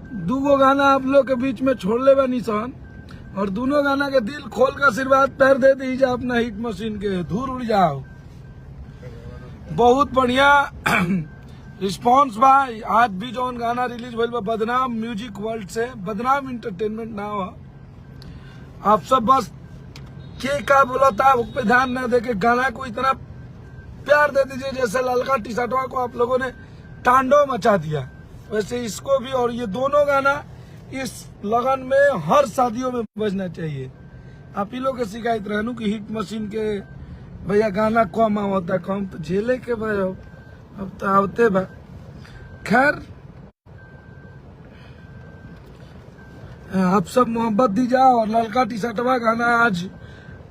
दूगो गाना आप लोग के बीच में छोड़ ले बनी सन और दोनों गाना के दिल खोल कर आशीर्वाद पैर दे दीजिए अपना हिट मशीन के धूल उड़ जाओ। बहुत बढ़िया रिस्पांस बा। आज भी जो गाना रिलीज भइल बा बदनाम म्यूजिक वर्ल्ड से, बदनाम इंटरटेनमेंट ना हो। आप सब बस के का बोला था उस पे ध्यान न देके गाना को इतना प्यार दे दीजिए जैसे ललका टी शर्टवा को आप लोगों ने तांडव मचा दिया, वैसे इसको भी। और ये दोनों गाना इस लगन में हर शादियों में बजना चाहिए। आप ही लोग के शिकायत रहनू कि हिट मशीन के भैया गाना कम आवता, कम तो झेले के भाई अब तो आवते बा। खैर आप सब मोहब्बत दीजा। और ललका टी शर्टवा गाना आज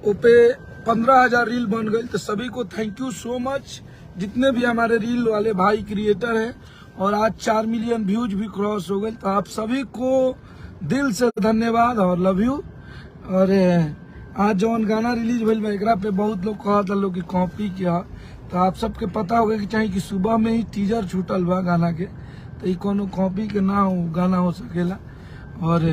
पे 15,000 रील बन गई, तो सभी को थैंक यू सो मच। जितने भी हमारे रील वाले भाई क्रिएटर हैं, और आज 4 मिलियन व्यूज भी क्रॉस हो गए, तो आप सभी को दिल से धन्यवाद और लव यू। और आज जो गाना रिलीज भइल बा एकरा पे बहुत लोग कहता लोग कि कॉपी किया, तो आप सबके पता होगा कि चाहिए कि सुबह में ही टीजर छूटल बा गाना के, तो ये कोनो कॉपी के ना हो गाना हो सकेला। और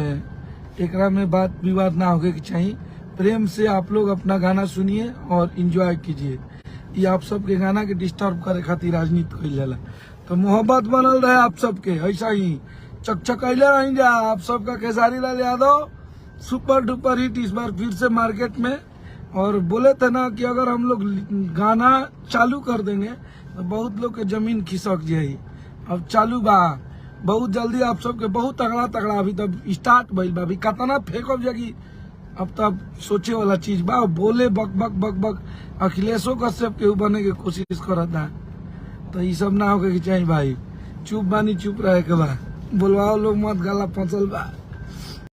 एकरा में बात विवाद ना होगे कि चाहिए। प्रेम से आप लोग अपना गाना सुनिए और एंजॉय कीजिए। ये आप सबके गाना के डिस्टर्ब करे खातिर राजनीति कइल जाला, तो मोहब्बत बनल रहे आप सबके ऐसा ही चकचकैले रही जा। आप सबका Khesari Lal Yadav super duper hit इस बार फिर से मार्केट में। और बोले थे ना कि अगर हम लोग गाना चालू कर देंगे तो बहुत लोग के जमीन खिसक जाये। अब चालू बा बहुत जल्दी। आप सबके बहुत तगड़ा तगड़ा अभी तब स्टार्ट भइल बा। अभी कतना फेंकब जगी अब तब सोचे वाला चीज बा। बोले बक बक बक बक अखिलेशो कश्यप के बने के कोशिश करता, तो ये सब ना होके चाहिए भाई। चुप बानी चुप रहे के बा, बोलवाओ लोग मत, गला फंसल बा।